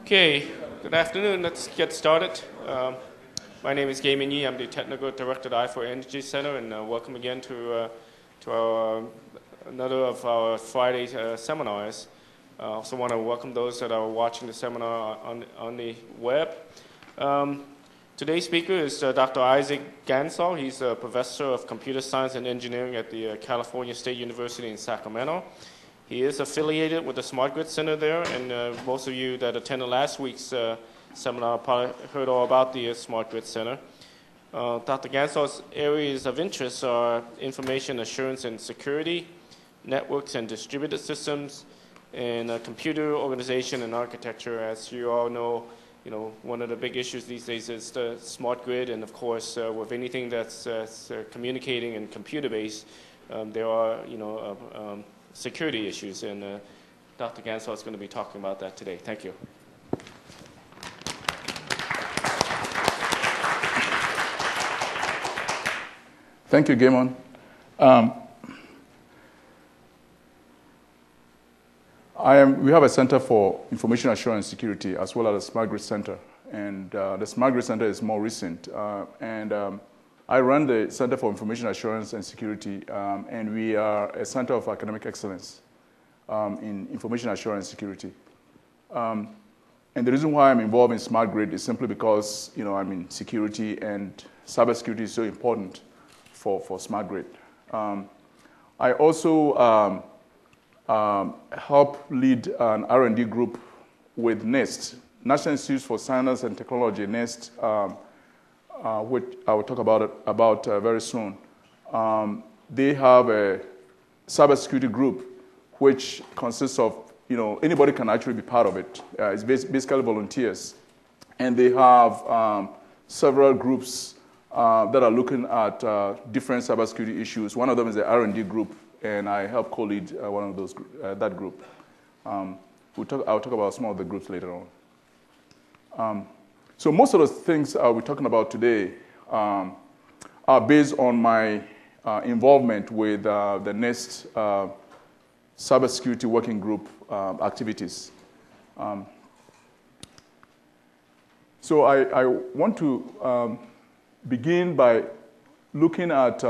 Okay, good afternoon. Let's get started. My name is Gaimin Yi. I'm the Technical Director at I4 Energy Center, and welcome again to another of our Friday seminars. I also want to welcome those that are watching the seminar on the web. Today's speaker is Dr. Isaac Gansall. He's a professor of computer science and engineering at the California State University in Sacramento. He is affiliated with the Smart Grid Center there, and most of you that attended last week's seminar probably heard all about the Smart Grid Center. Dr. Gansall's areas of interest are information assurance and security, networks and distributed systems, and computer organization and architecture. As you all know, one of the big issues these days is the smart grid, and of course, with anything that's communicating and computer-based, there are, security issues, and Dr. Gansall is going to be talking about that today. Thank you. Thank you, Gaimon. We have a Center for Information Assurance and Security as well as a Smart Grid Center, and the Smart Grid Center is more recent. I run the Center for Information Assurance and Security, and we are a center of academic excellence in information assurance and security. And the reason why I'm involved in smart grid is simply because I'm in security, and cybersecurity is so important for smart grid. I also help lead an R&D group with NIST, National Institute for Science and Technology, NIST. Which I will talk about very soon. They have a cybersecurity group which consists of, anybody can actually be part of it. It's basically volunteers. And they have several groups that are looking at different cybersecurity issues. One of them is the R&D group, and I help co-lead one of those that group. I'll talk about some of the groups later on. So most of the things we're talking about today are based on my involvement with the NIST Cybersecurity Working Group activities. So I want to begin by looking at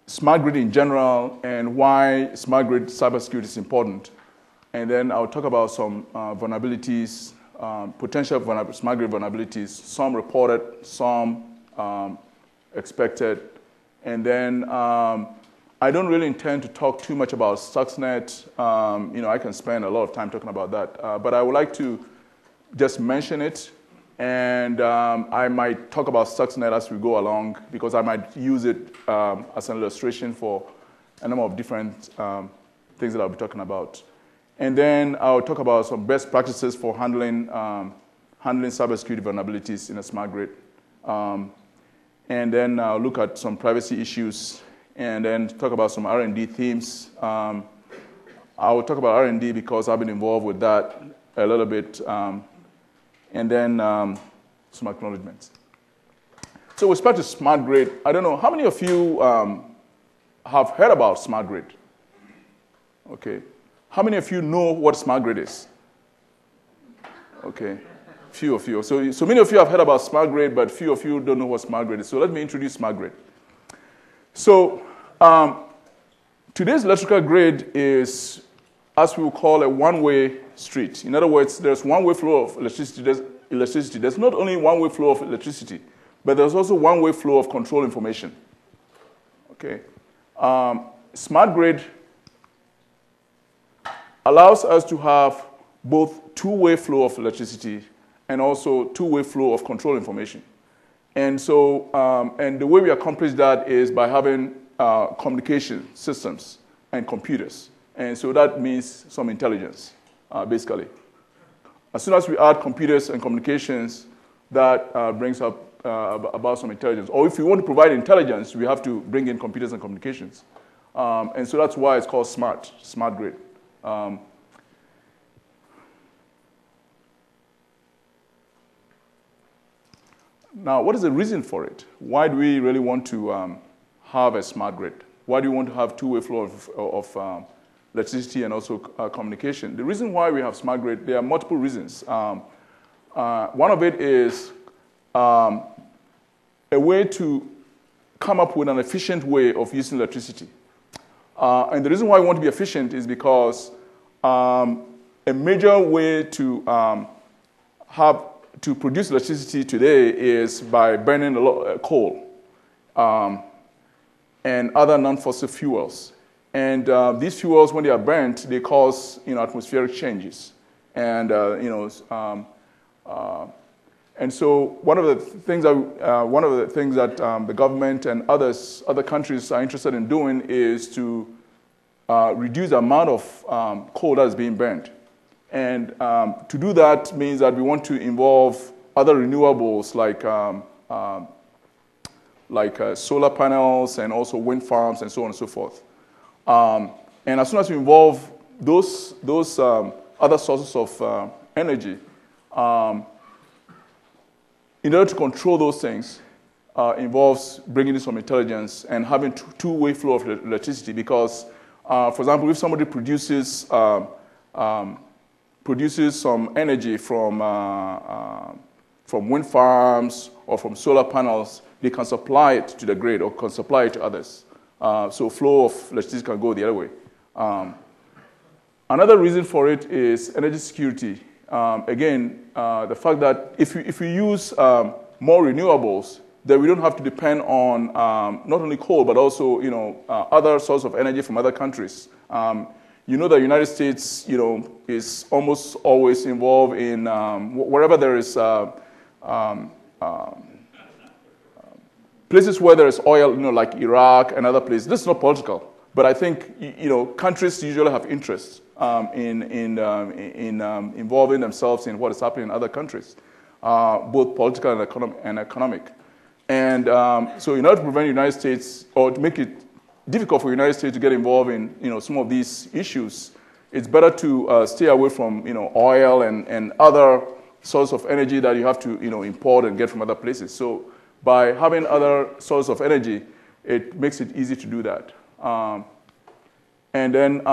smart grid in general and why smart grid cybersecurity is important. And then I'll talk about some vulnerabilities, potential smart grid vulnerabilities, some reported, some expected. And then I don't really intend to talk too much about Stuxnet. I can spend a lot of time talking about that. But I would like to just mention it. And I might talk about Stuxnet as we go along, because I might use it as an illustration for a number of different things that I'll be talking about. And then I'll talk about some best practices for handling cybersecurity vulnerabilities in a smart grid. And then I'll look at some privacy issues, and then talk about some R&D themes. I will talk about R&D because I've been involved with that a little bit. And then some acknowledgements. So with respect to smart grid, I don't know, how many of you have heard about smart grid? Okay. How many of you know what smart grid is? Okay, few of you. So many of you have heard about smart grid, but few of you don't know what smart grid is. So let me introduce smart grid. So today's electrical grid is, as we will call, a one-way street. In other words, there's one-way flow of electricity. There's not only one-way flow of electricity, but there's also one-way flow of control information. Okay, smart grid allows us to have both two-way flow of electricity and also two-way flow of control information. And so, and the way we accomplish that is by having communication systems and computers. And so that means some intelligence, basically. As soon as we add computers and communications, that brings up about some intelligence. Or if we want to provide intelligence, we have to bring in computers and communications. And so that's why it's called smart grid. Now, what is the reason for it? Why do we really want to have a smart grid? Why do you want to have two-way flow electricity and also communication. The reason why we have smart grid, there are multiple reasons. One of it is a way to come up with an efficient way of using electricity. And the reason why we want to be efficient is because a major way to produce electricity today is by burning a lot of coal and other non-fossil fuels. And these fuels, when they are burnt, they cause atmospheric changes. And and so one of the things that the government and other countries are interested in doing is to reduce the amount of coal that is being burned. And to do that means that we want to involve other renewables like solar panels and also wind farms and so on and so forth. And as soon as we involve those other sources of energy, in order to control those things, involves bringing in some intelligence and having two-way flow of electricity. Because, for example, if somebody produces some energy from wind farms or from solar panels, they can supply it to the grid or can supply it to others. So flow of electricity can go the other way. Another reason for it is energy security. Again, the fact that if we use more renewables, then we don't have to depend on not only coal, but also other sources of energy from other countries. The United States is almost always involved in wherever there is places where there is oil, like Iraq and other places. This is not political, but I think countries usually have interests in involving themselves in what is happening in other countries, both political and economic. And so in order to prevent the United States, or to make it difficult for the United States to get involved in some of these issues, it's better to stay away from oil and other sources of energy that you have to import and get from other places. So by having other sources of energy, it makes it easy to do that. And then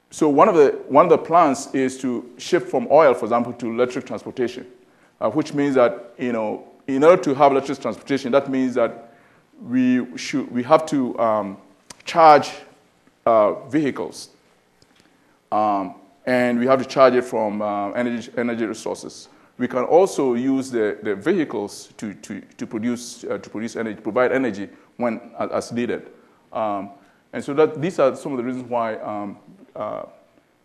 so one of the plans is to shift from oil, for example, to electric transportation, which means that in order to have electric transportation, that means that we have to charge vehicles, and we have to charge it from energy resources. We can also use the vehicles to produce energy, provide energy when as needed. And so these are some of the reasons why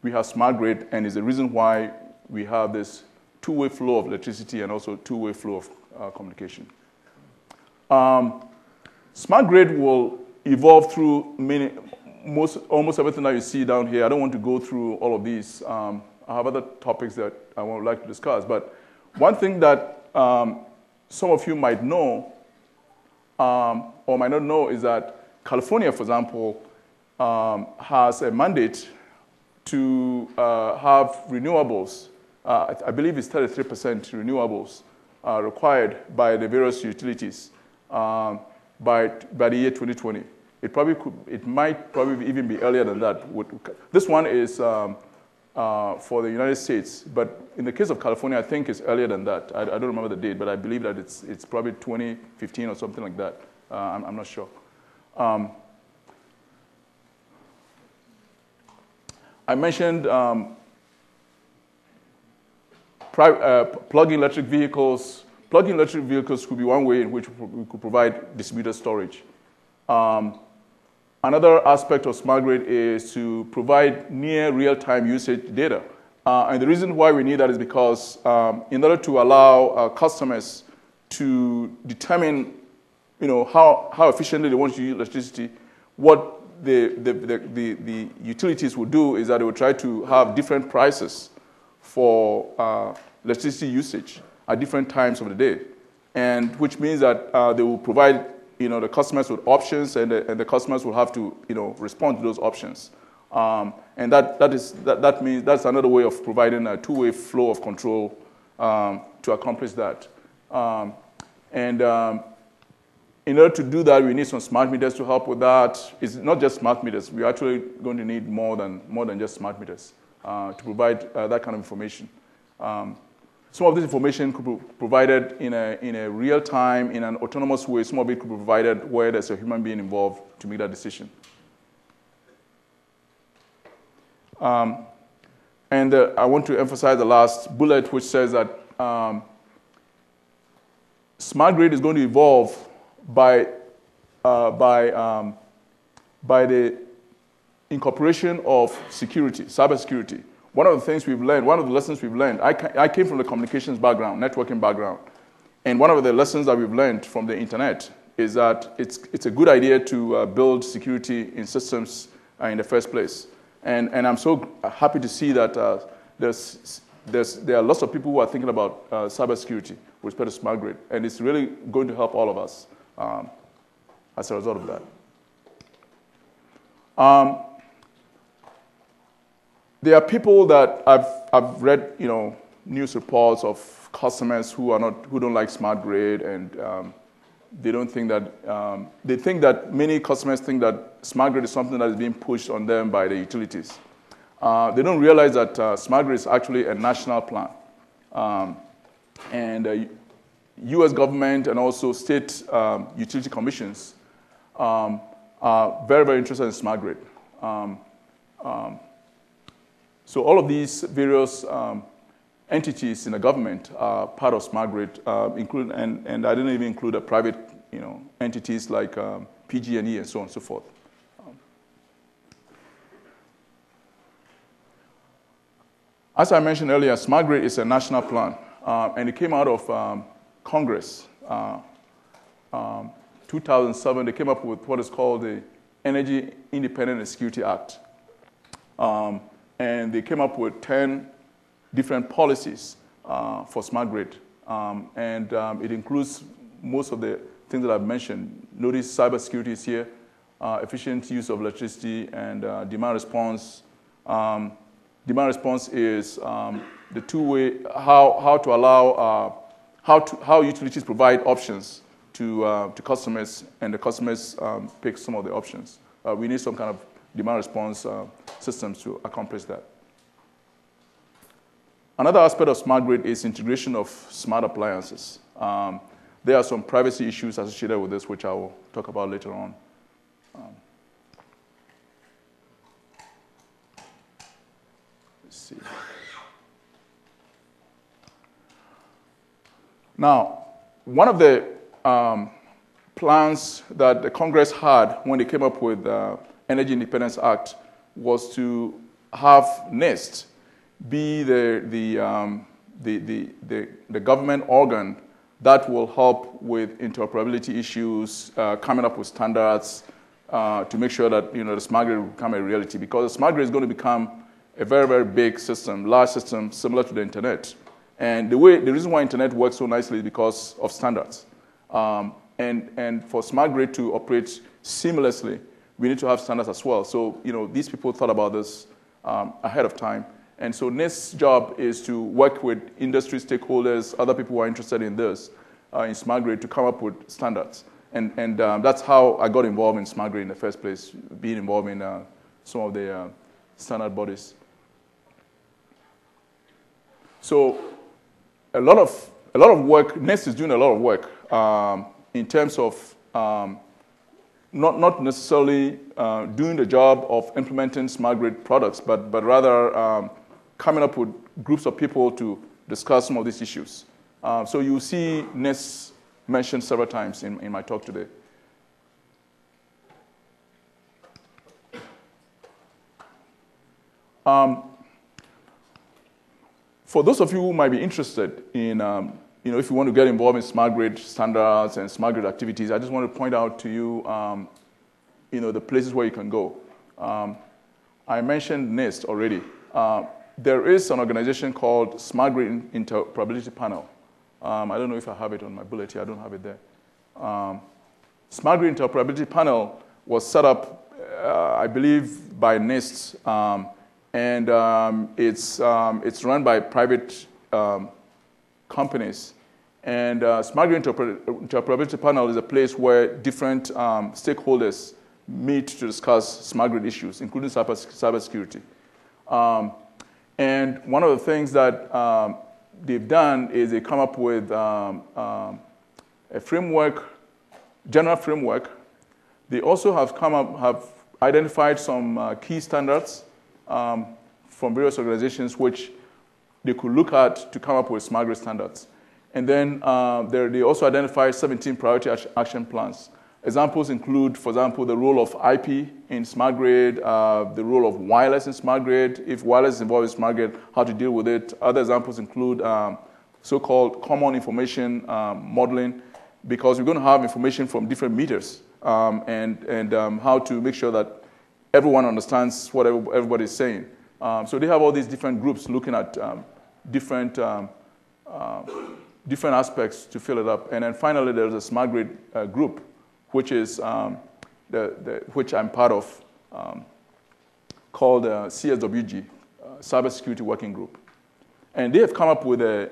we have smart grid, and is the reason why we have this two-way flow of electricity and also two-way flow of communication. Smart grid will evolve through almost everything that you see down here. I don't want to go through all of these. I have other topics that I would like to discuss. But one thing that some of you might know or might not know is that California, for example, has a mandate to have renewables. I believe it's 33% renewables required by the various utilities by the year 2020. It might probably even be earlier than that. This one is for the United States, but in the case of California, I think it's earlier than that. I don't remember the date, but I believe that it's probably 2015 or something like that. I'm not sure. I mentioned plug-in electric vehicles. Plug-in electric vehicles could be one way in which we could provide distributed storage. Another aspect of smart grid is to provide near real-time usage data. And the reason why we need that is because in order to allow customers to determine how efficiently they want to use electricity, what the utilities will do is that they will try to have different prices for electricity usage at different times of the day, and which means that they will provide the customers with options, and the customers will have to respond to those options, and that means that's another way of providing a two-way flow of control to accomplish that. in order to do that, we need some smart meters to help with that. It's not just smart meters. We're actually going to need more than just smart meters to provide that kind of information. Some of this information could be provided in a real time, in an autonomous way. Some of it could be provided where there's a human being involved to make that decision. And I want to emphasize the last bullet, which says that smart grid is going to evolve by the incorporation of security, cybersecurity. One of the things we've learned, one of the lessons we've learned, I came from the communications background, networking background, and one of the lessons that we've learned from the internet is that it's a good idea to build security in systems in the first place. And I'm so happy to see that there are lots of people who are thinking about cybersecurity with respect to smart grid, and it's really going to help all of us as a result of that. There are people that I've read, news reports of customers who don't like smart grid, and they don't think that they think that many customers think that smart grid is something that is being pushed on them by the utilities. They don't realize that smart grid is actually a national plan, and U.S. government and also state utility commissions are very, very interested in smart grid. So all of these various entities in the government are part of smart grid, and I didn't even include the private, entities like PG&E and so on and so forth. As I mentioned earlier, smart grid is a national plan, and it came out of Congress. 2007, they came up with what is called the Energy Independent and Security Act. And they came up with 10 different policies for smart grid. It includes most of the things that I've mentioned. Notice cybersecurity is here, efficient use of electricity, and demand response. Demand response is the two-way, how to allow, how utilities provide options to customers, and the customers pick some of the options. We need some kind of demand response systems to accomplish that. Another aspect of smart grid is integration of smart appliances. There are some privacy issues associated with this, which I will talk about later on. Let's see. Now, one of the plans that the Congress had when they came up with Energy Independence Act was to have NIST be the government organ that will help with interoperability issues, coming up with standards to make sure that the smart grid will become a reality, because the smart grid is going to become a very, very big system, large system, similar to the internet. And the reason why internet works so nicely is because of standards. And for smart grid to operate seamlessly, we need to have standards as well. So, these people thought about this ahead of time. And so NIST's job is to work with industry stakeholders, other people who are interested in this, in smart grid, to come up with standards. And that's how I got involved in smart grid in the first place, being involved in some of the standard bodies. So a lot of work, NIST is doing a lot of work in terms of not necessarily doing the job of implementing smart grid products, but rather coming up with groups of people to discuss some of these issues. So you'll see NIST mentioned several times in my talk today. For those of you who might be interested in, if you want to get involved in smart grid standards and smart grid activities, I just want to point out to you, the places where you can go. I mentioned NIST already. There is an organization called Smart Grid Interoperability Panel. I don't know if I have it on my bullet here. I don't have it there. Smart Grid Interoperability Panel was set up, I believe, by NIST, and it's run by private companies. And Smart Grid Interoperability Panel is a place where different stakeholders meet to discuss smart grid issues, including cybersecurity. And one of the things that they've done is they come up with a framework, general framework. They also have identified some key standards from various organizations which they could look at to come up with smart grid standards. And then they also identify 17 priority action plans. Examples include, for example, the role of IP in smart grid, the role of wireless in smart grid, if wireless is involved in smart grid, how to deal with it. Other examples include so-called common information modeling, because we're going to have information from different meters, and how to make sure that everyone understands what everybody is saying. So they have all these different groups looking at different aspects to fill it up. And then finally, there's a smart grid group, which is which I'm part of, called CSWG, Cybersecurity Working Group. And they have come up with a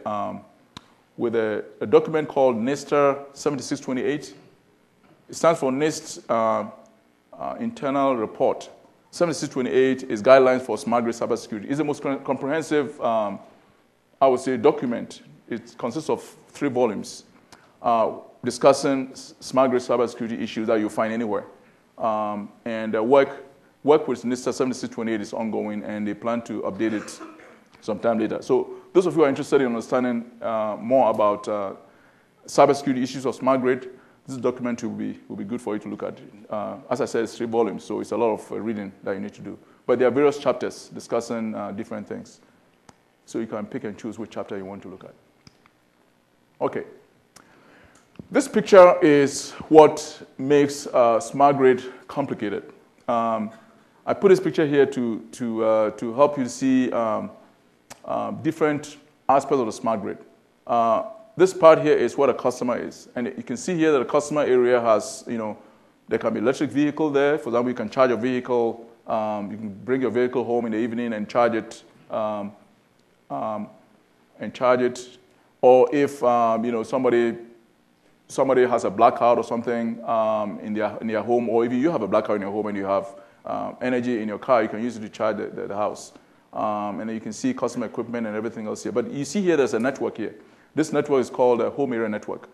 document called NIST 7628. It stands for NIST Internal Report. 7628 is Guidelines for Smart Grid Cybersecurity. It's the most comprehensive, I would say, document. It consists of 3 volumes discussing smart grid cybersecurity issues that you'll find anywhere. And work with NIST 7628 is ongoing, and they plan to update it sometime later. So those of you who are interested in understanding more about cybersecurity issues of smart grid, this document will be good for you to look at. As I said, it's 3 volumes, so it's a lot of reading that you need to do. But there are various chapters discussing different things. So you can pick and choose which chapter you want to look at. Okay. This picture is what makes smart grid complicated. I put this picture here to help you see different aspects of the smart grid. This part here is what a customer is. And you can see here that the customer area has, there can be electric vehicle there. For example, you can charge your vehicle. You can bring your vehicle home in the evening and charge it. Or if somebody has a blackout or something in their home, or if you have a blackout in your home and you have energy in your car, you can use it to charge the house. And then you can see customer equipment and everything else here. But you see here there's a network here. This network is called a home area network.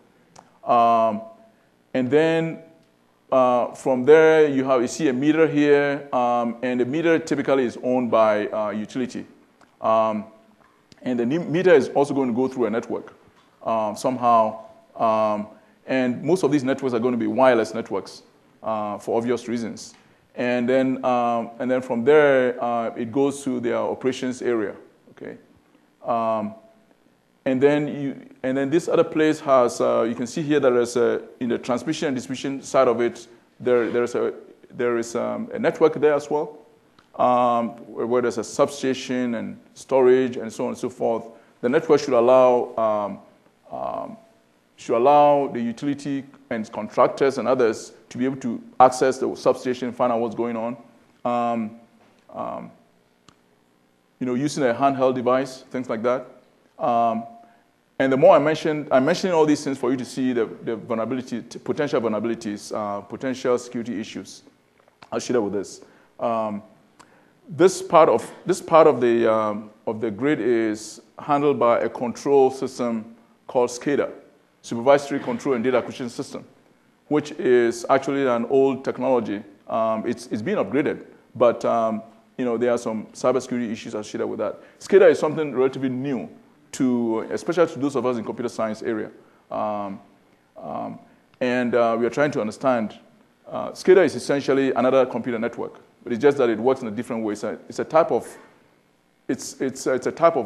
And then from there you see a meter here, and the meter typically is owned by utility. And the meter is also going to go through a network somehow. And most of these networks are going to be wireless networks for obvious reasons. And then from there, it goes to their operations area. Okay. And then this other place has, you can see here that there's in the transmission and distribution side of it, there is a network there as well, where there's a substation and storage and so on and so forth. The network should allow the utility and contractors and others to be able to access the substation, find out what's going on. Using a handheld device, things like that. And the more I'm mentioning all these things for you to see the vulnerability, potential vulnerabilities, potential security issues. I'll share that with this. This part of the grid is handled by a control system called SCADA, Supervisory Control and Data Acquisition System, which is actually an old technology. It's been upgraded, but there are some cybersecurity issues associated with that. SCADA is something relatively new, especially to those of us in computer science area. And we are trying to understand. SCADA is essentially another computer network, but it's just that it works in a different way. So it's a type of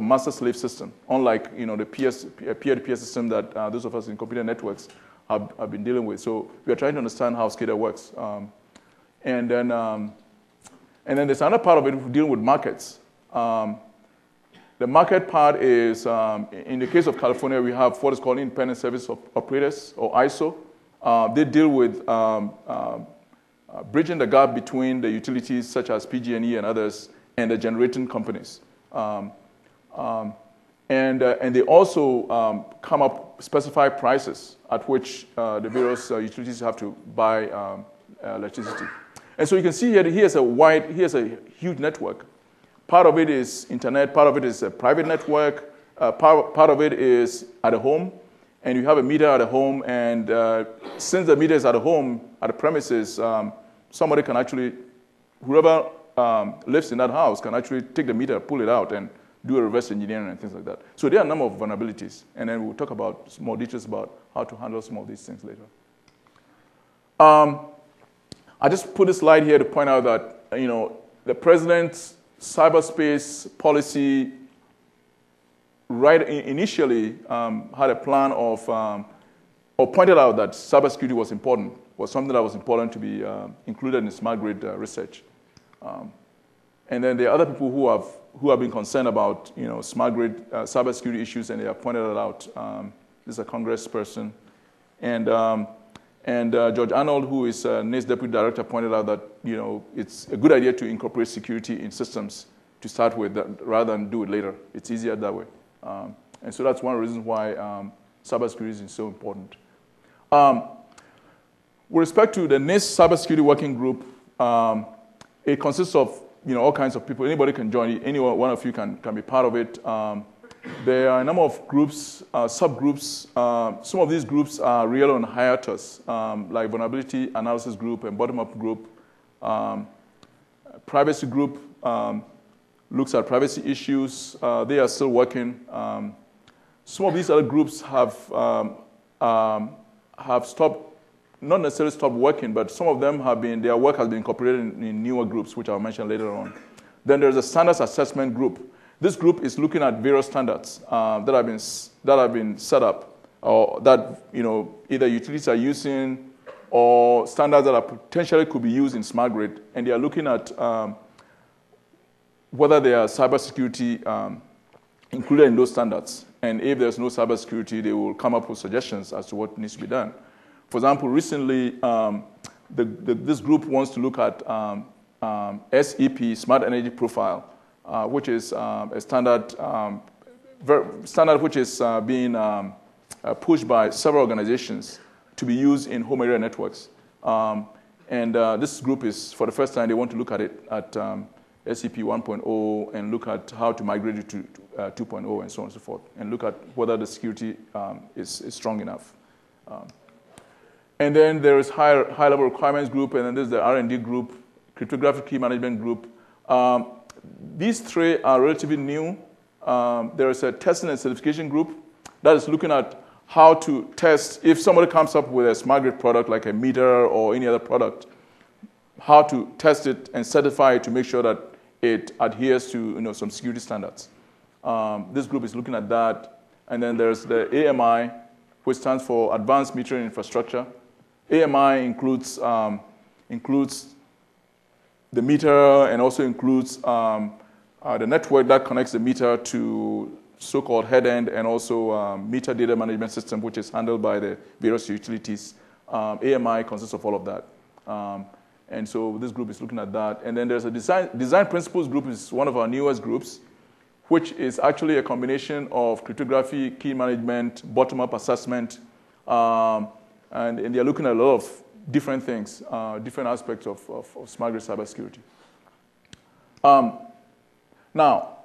master-slave system, unlike the peer-to-peer system that those of us in computer networks have been dealing with. So we are trying to understand how SCADA works. And then there's another part of it dealing with markets. The market part is, in the case of California, we have what is called Independent Service Operators, or ISO. They deal with bridging the gap between the utilities, such as PG&E and others, and the generating companies. And they also come up specify prices at which the various utilities have to buy electricity. And so you can see here, here's a huge network. Part of it is internet, part of it is a private network, part of it is at a home, and you have a meter at a home, and since the meter is at a home, at the premises, somebody can actually, whoever lives in that house can actually take the meter, pull it out, and do a reverse engineering and things like that. So there are a number of vulnerabilities, and then we'll talk about more details about how to handle some of these things later. I just put a slide here to point out that, the president's cyberspace policy initially had a plan of, or pointed out that cybersecurity was important, was something that was important to be included in smart grid research. And then there are other people who have been concerned about, smart grid cybersecurity issues, and they have pointed it out. This is a congressperson. And George Arnold, who is NIST Deputy Director, pointed out that, it's a good idea to incorporate security in systems to start with rather than do it later. It's easier that way. And so that's one of the reasons why cybersecurity is so important. With respect to the NIST Cybersecurity Working Group, it consists of all kinds of people. Anybody can join. Any one of you can be part of it. There are a number of groups, subgroups. Some of these groups are real on hiatus, like vulnerability analysis group and bottom-up group. Privacy group looks at privacy issues. They are still working. Some of these other groups have stopped, not necessarily stopped working, but some of them their work has been incorporated in newer groups, which I'll mention later on. Then there's a standards assessment group. This group is looking at various standards that have been set up, or that either utilities are using, or standards that potentially could be used in smart grid, and they are looking at whether there are cybersecurity included in those standards. And if there's no cybersecurity, they will come up with suggestions as to what needs to be done. For example, recently, this group wants to look at SEP, Smart Energy Profile, which is a standard which is being pushed by several organizations to be used in home area networks. This group is, for the first time, they want to look at it at SEP 1.0 and look at how to migrate it to 2.0 and so on and so forth, and look at whether the security is strong enough. And then there is high-level requirements group, and then there's the R&D group, cryptographic key management group. These three are relatively new. There is a testing and certification group that is looking at how to test, if somebody comes up with a smart grid product like a meter or any other product, how to test it and certify it to make sure that it adheres to some security standards. This group is looking at that. And then there's the AMI, which stands for Advanced Metering Infrastructure. AMI includes the meter and also includes the network that connects the meter to so-called head-end and also meter data management system, which is handled by the various utilities. AMI consists of all of that. And so this group is looking at that. And then there's a design principles group, is one of our newest groups, which is actually a combination of cryptography, key management, bottom-up assessment, and they're looking at a lot of different things, different aspects of smart grid cybersecurity. Now,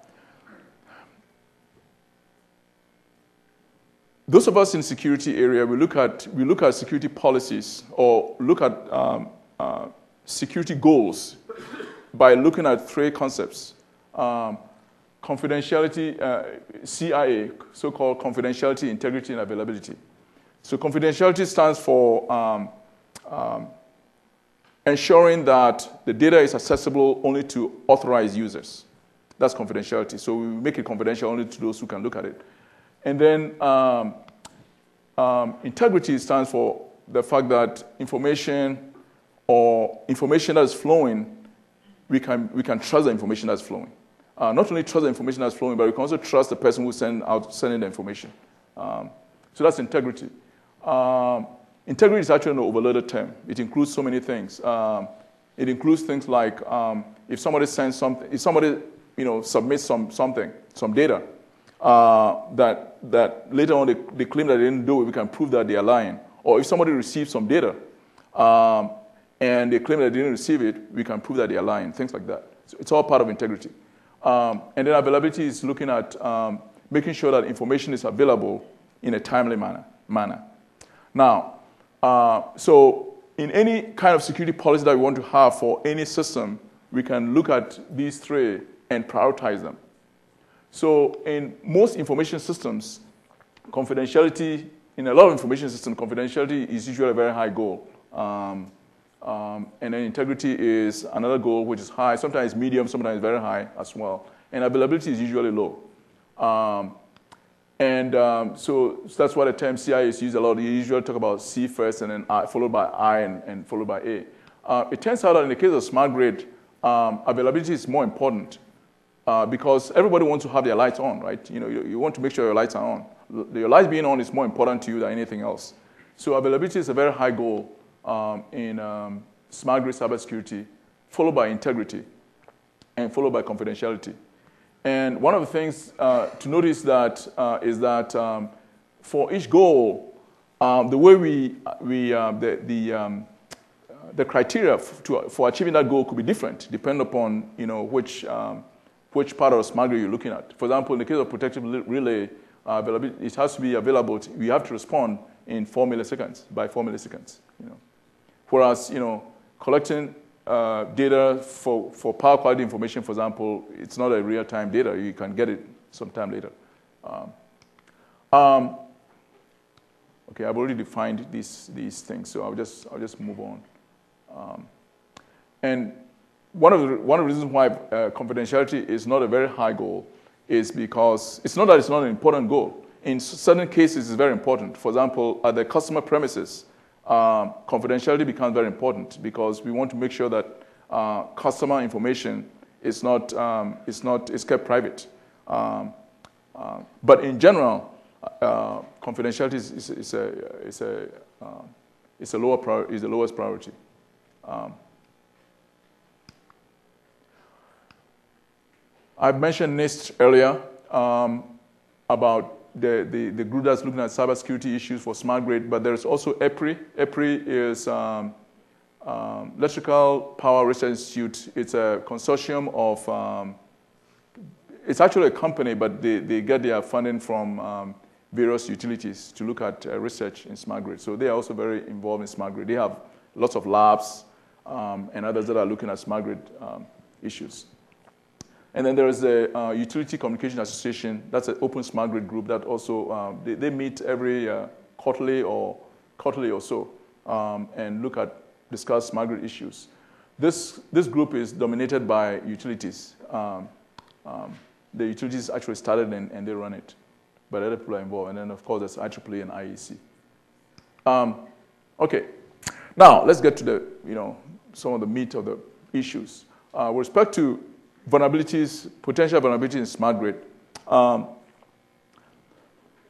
those of us in the security area, we look at security policies or look at security goals by looking at three concepts. Confidentiality, CIA, so-called confidentiality, integrity, and availability. So confidentiality stands for ensuring that the data is accessible only to authorized users. That's confidentiality. So we make it confidential only to those who can look at it. And then integrity stands for the fact that information that is flowing, we can trust the information that's flowing. Not only trust the information that's flowing, but we can also trust the person who's sending the information. So that's integrity. Integrity is actually an overloaded term. It includes so many things. It includes things like if somebody sends something, if somebody submits some data, that later on they claim that they didn't do it, we can prove that they are lying. Or if somebody receives some data and they claim that they didn't receive it, we can prove that they are lying, things like that. So it's all part of integrity. And then availability is looking at making sure that information is available in a timely manner. Now, so in any kind of security policy that we want to have for any system, we can look at these three and prioritize them. So in most information systems, confidentiality, in a lot of information systems, confidentiality is usually a very high goal. And then integrity is another goal, which is high, sometimes medium, sometimes very high as well. And availability is usually low. So that's why the term CI is used a lot. You usually talk about C first, and then I, followed by I, and followed by A. It turns out that in the case of smart grid, availability is more important because everybody wants to have their lights on, right? You want to make sure your lights are on. Your lights being on is more important to you than anything else. So availability is a very high goal in smart grid cybersecurity, followed by integrity, and followed by confidentiality. And one of the things to notice that is that for each goal, the way the criteria for achieving that goal could be different, depending upon which part of the smart grid you're looking at. For example, in the case of protective relay, it has to be available. We have to respond in 4 milliseconds, by 4 milliseconds. Whereas collecting data for power quality information, for example, it's not a real-time data. You can get it sometime later. Okay, I've already defined these things, so I'll just move on. And one of the reasons why confidentiality is not a very high goal is because it's not that it's not an important goal. In certain cases, it's very important. For example, at the customer premises, confidentiality becomes very important because we want to make sure that customer information is kept private. But in general, confidentiality is the lowest priority. I mentioned NIST earlier about the group that's looking at cybersecurity issues for smart grid, but there's also EPRI. EPRI is Electrical Power Research Institute. It's a consortium of, it's actually a company, but they get their funding from various utilities to look at research in smart grid. So they are also very involved in smart grid. They have lots of labs and others that are looking at smart grid issues. And then there is the Utility Communication Association. That's an open smart grid group that also, they meet every quarterly or so and discuss smart grid issues. This group is dominated by utilities. The utilities actually started and they run it, but other people are involved. And then, of course, there's IEEE and IEC. Okay, now let's get to some of the meat of the issues. With respect to vulnerabilities, potential vulnerabilities in smart grid.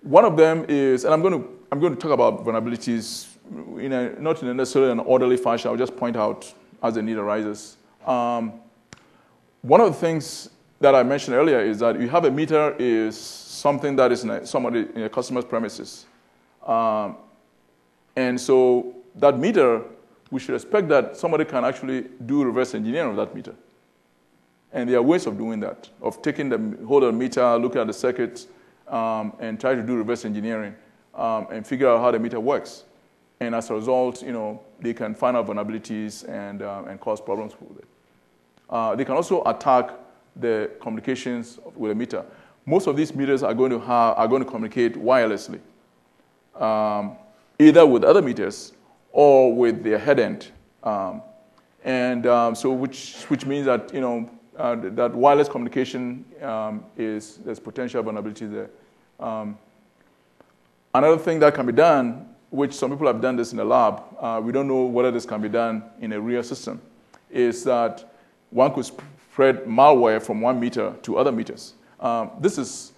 One of them is, and I'm going to talk about vulnerabilities not in necessarily an orderly fashion. I'll just point out as the need arises. One of the things that I mentioned earlier is that you have a meter is something that is in a customer's premises, and so that meter, we should expect that somebody can actually do reverse engineering of that meter. And there are ways of doing that, of taking the hold of the meter, looking at the circuits, and try to do reverse engineering and figure out how the meter works. And as a result, they can find out vulnerabilities and cause problems with it. They can also attack the communications with the meter. Most of these meters are going to communicate wirelessly, either with other meters or with their head end, so which means that that wireless communication there's potential vulnerability there. Another thing that can be done, which some people have done this in the lab, we don't know whether this can be done in a real system, is that one could spread malware from one meter to other meters. This is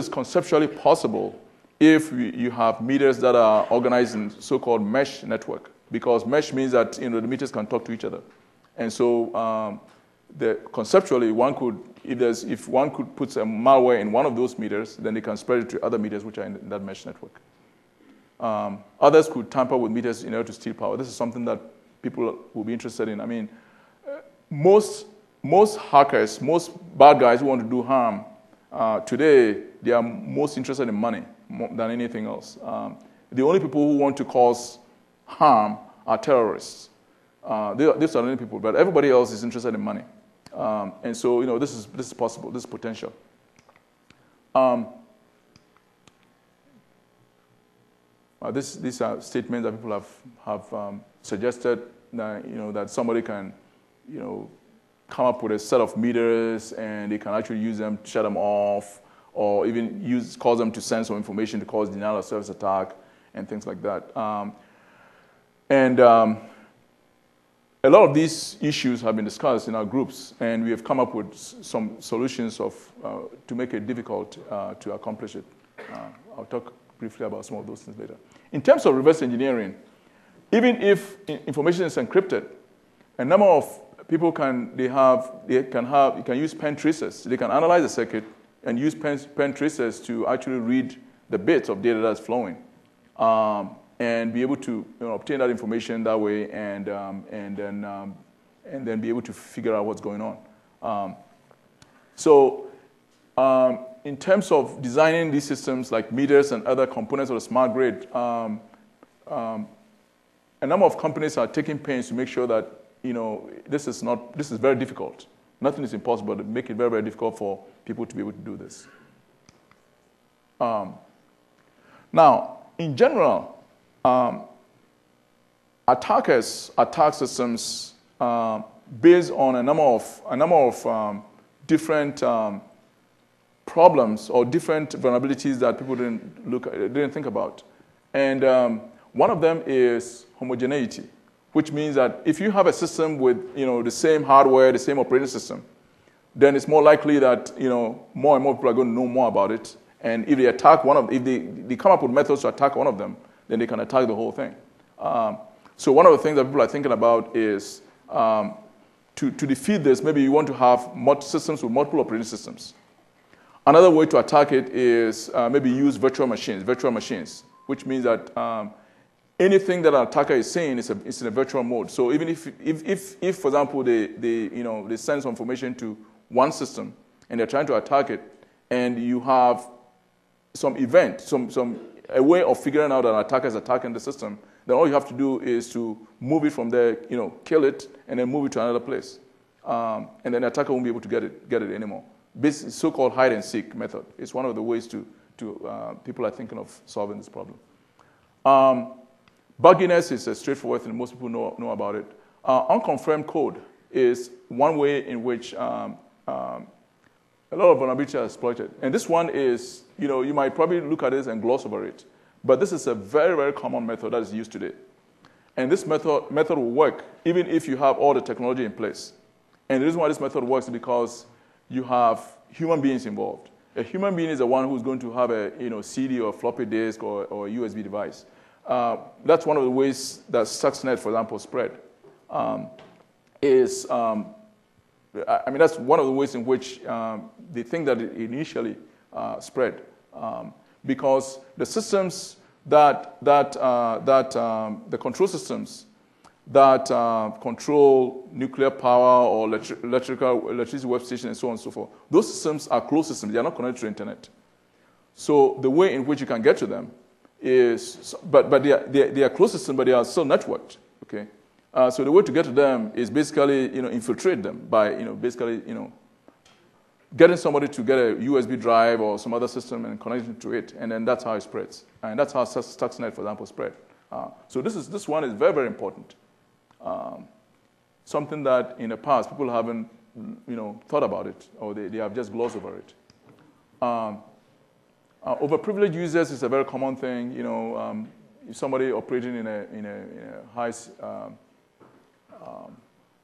conceptually possible if you have meters that are organized in so-called mesh network, because mesh means that the meters can talk to each other, and so conceptually one could if one could put some malware in one of those meters, then they can spread it to other meters which are in that mesh network. Others could tamper with meters in order to steal power. This is something that people will be interested in. I mean, most hackers, most bad guys who want to do harm today, they are most interested in money more than anything else. The only people who want to cause harm are terrorists. These are the only people, but everybody else is interested in money. And so, this is possible. This is potential. These are statements that people have suggested that somebody can, come up with a set of meters and they can actually use them to shut them off, or even cause them to send some information to cause denial of service attack and things like that. A lot of these issues have been discussed in our groups, and we have come up with some solutions to make it difficult to accomplish it. I'll talk briefly about some of those things later. In terms of reverse engineering, even if information is encrypted, a number of people can use pen tracers. They can analyze the circuit and use pen tracers to actually read the bits of data that's flowing, and be able to obtain that information that way, and then be able to figure out what's going on. In terms of designing these systems like meters and other components of the smart grid, a number of companies are taking pains to make sure that this is very difficult. Nothing is impossible, to make it very, very difficult for people to be able to do this. Now, in general, attackers attack systems based on a number of different problems or different vulnerabilities that people didn't think about. And one of them is homogeneity, which means that if you have a system with the same hardware, the same operating system, then it's more likely that more and more people are going to know more about it. And if they attack if they come up with methods to attack one of them, then they can attack the whole thing. So one of the things that people are thinking about is to defeat this, maybe you want to have systems with multiple operating systems. Another way to attack it is maybe use virtual machines, which means that anything that an attacker is saying is in a virtual mode. So even if for example, they send some information to one system and they're trying to attack it, and you have some event, a way of figuring out that an attacker is attacking the system, then all you have to do is to move it from there, kill it, and then move it to another place. And then the attacker won't be able to get it anymore. This so-called hide and seek method is one of the ways to people are thinking of solving this problem. Bugginess is a straightforward thing. Most people know about it. Unconfirmed code is one way in which a lot of vulnerabilities are exploited. And this one is, you might probably look at this and gloss over it. But this is a very, very common method that is used today. And this method will work even if you have all the technology in place. And the reason why this method works is because you have human beings involved. A human being is the one who's going to have a CD or floppy disk or a USB device. That's one of the ways that Stuxnet, for example, spread. That's one of the ways in which they think that it initially spread. Because the systems the control systems that control nuclear power or electricity web station and so on and so forth, those systems are closed systems. They are not connected to the internet. So the way in which you can get to them is, but they are closed systems, but they are still networked. Okay, so the way to get to them is basically infiltrate them by getting somebody to get a USB drive or some other system and connecting to it, and then that's how it spreads. And that's how Stuxnet, for example, spread. So this one is very, very important. Something that in the past people haven't thought about it, or they have just glossed over it. Overprivileged users is a very common thing. If somebody operating in a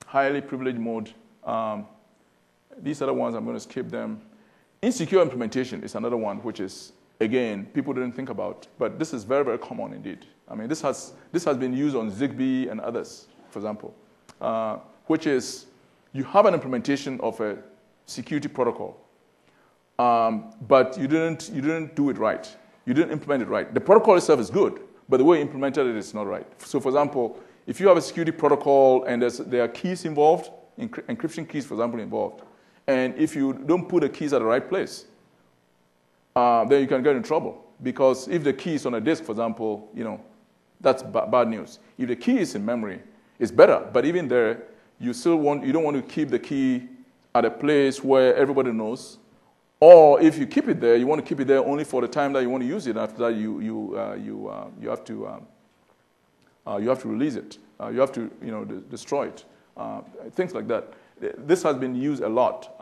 highly privileged mode, these other ones, I'm going to skip them. Insecure implementation is another one, which is, again, people didn't think about, but this is very, very common indeed. I mean, this has been used on Zigbee and others, for example, which is you have an implementation of a security protocol, but you didn't do it right. You didn't implement it right. The protocol itself is good, but the way you implemented it is not right. So, for example, if you have a security protocol and there are keys involved, encryption keys, for example, involved, and if you don't put the keys at the right place, then you can get in trouble. Because if the key is on a disk, for example, that's bad news. If the key is in memory, it's better. But even there, you don't want to keep the key at a place where everybody knows. Or if you keep it there, you want to keep it there only for the time that you want to use it. After that, you have to release it. You have to destroy it. Things like that. This has been used a lot,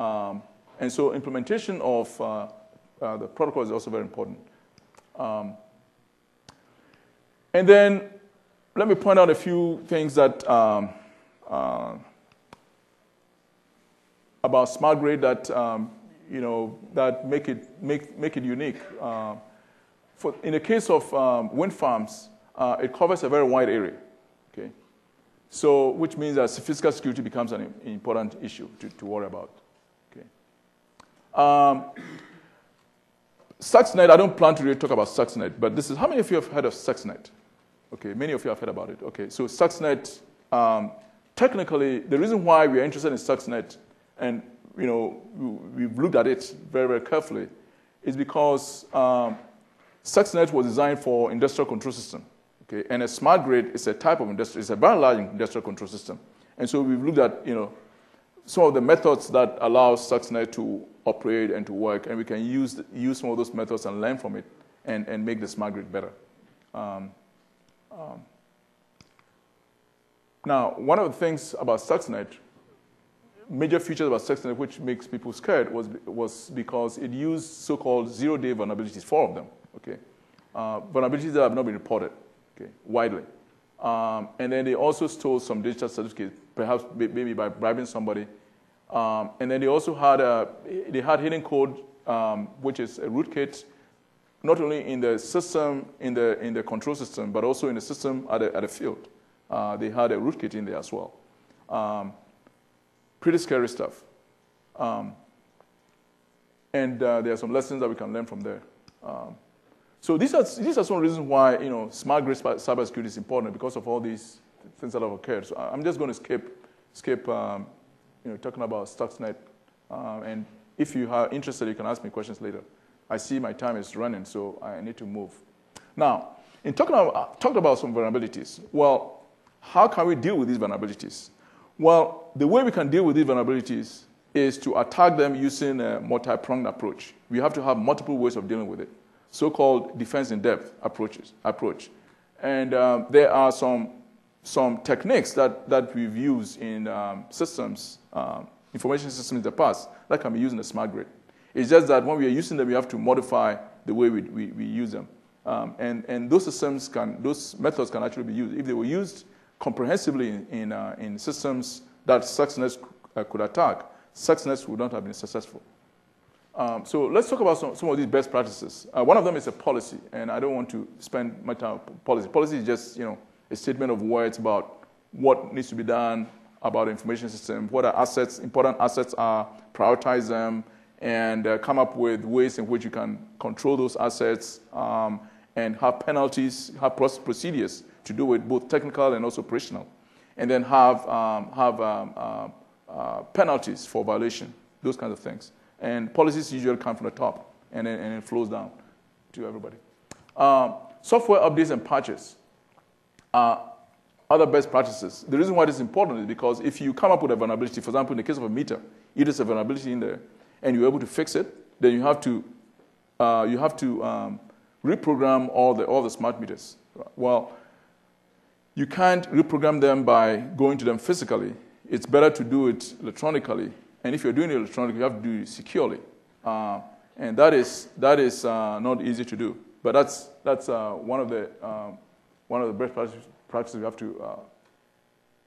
and so implementation of the protocol is also very important. And then let me point out a few things that about smart grid that that make it unique. In the case of wind farms, it covers a very wide area. Okay, so which means that physical security becomes an important issue to worry about. Okay. Stuxnet, I don't plan to really talk about Stuxnet, but this is, how many of you have heard of Stuxnet? Okay, many of you have heard about it. Okay, so Stuxnet, technically, the reason why we are interested in Stuxnet, and we've looked at it very, very carefully, is because Stuxnet was designed for industrial control system. Okay, and a smart grid is a type of it's a very large industrial control system. And so we've looked at, some of the methods that allow Stuxnet to operate and to work, and we can use some of those methods and learn from it and make the smart grid better. Now, one of the things about Stuxnet, major features about Stuxnet which makes people scared was because it used so-called zero-day vulnerabilities, 4 of them, okay? Vulnerabilities that have not been reported, okay, widely. And then they also stole some digital certificates, perhaps maybe by bribing somebody. And then they also had hidden code, which is a rootkit, not only in the system, in the control system, but also in the system at the field. They had a rootkit in there as well. Pretty scary stuff. And there are some lessons that we can learn from there. So these are some reasons why smart grid cybersecurity is important, because of all these things that have occurred. So I'm just going to skip talking about Stuxnet. And if you are interested, you can ask me questions later. I see my time is running, so I need to move. Now, talked about some vulnerabilities. Well, how can we deal with these vulnerabilities? Well, the way we can deal with these vulnerabilities is to attack them using a multi-pronged approach. We have to have multiple ways of dealing with it, so-called defense in depth approach. And there are some techniques that we've used in systems, information systems in the past that can be used in the smart grid. It's just that when we are using them, we have to modify the way we use them. And those methods can actually be used. If they were used comprehensively in systems that Stuxnet could attack, Stuxnet would not have been successful. So let's talk about some of these best practices. One of them is a policy, and I don't want to spend much time on policy. Policy is just a statement of words about what needs to be done about the information system, what our important assets are, prioritize them, and come up with ways in which you can control those assets, and have penalties, have procedures to do with both technical and also operational, and then have penalties for violation, those kinds of things. And policies usually come from the top, and it flows down to everybody. Software updates and patches are other best practices. The reason why this is important is because if you come up with a vulnerability, for example, in the case of a meter, it is a vulnerability in there, and you're able to fix it, then you have to reprogram all the smart meters. Well, you can't reprogram them by going to them physically. It's better to do it electronically. And if you're doing it electronically, you have to do it securely. And that is not easy to do. But that's one of the best practices we have to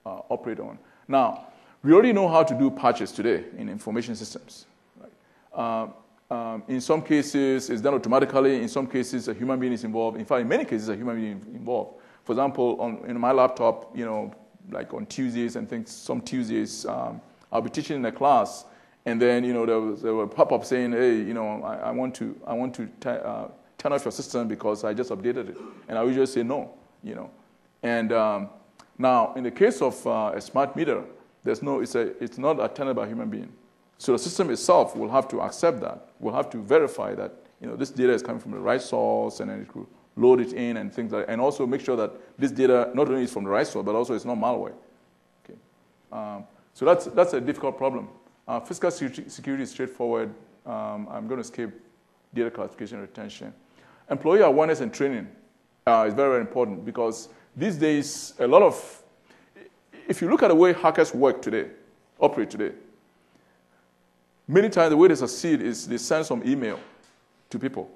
operate on. Now, we already know how to do patches today in information systems. Right? In some cases, it's done automatically. In some cases, a human being is involved. In fact, in many cases, a human being is involved. For example, in my laptop, like on Tuesdays and things, some Tuesdays, I'll be teaching in a class, And then, there were pop-up saying, hey, I want to turn off your system because I just updated it. And I would just say no, And now, in the case of a smart meter, it's not attended by a human being. So the system itself will have to accept that. Will have to verify that, this data is coming from the right source, and then it will load it in and things like that. And also make sure that this data not only is from the right source, but also it's not malware. Okay. So that's a difficult problem. Physical security is straightforward. I'm going to skip data classification and retention. Employee awareness and training is very, very important because these days, if you look at the way hackers operate today, many times the way they succeed is they send some email to people.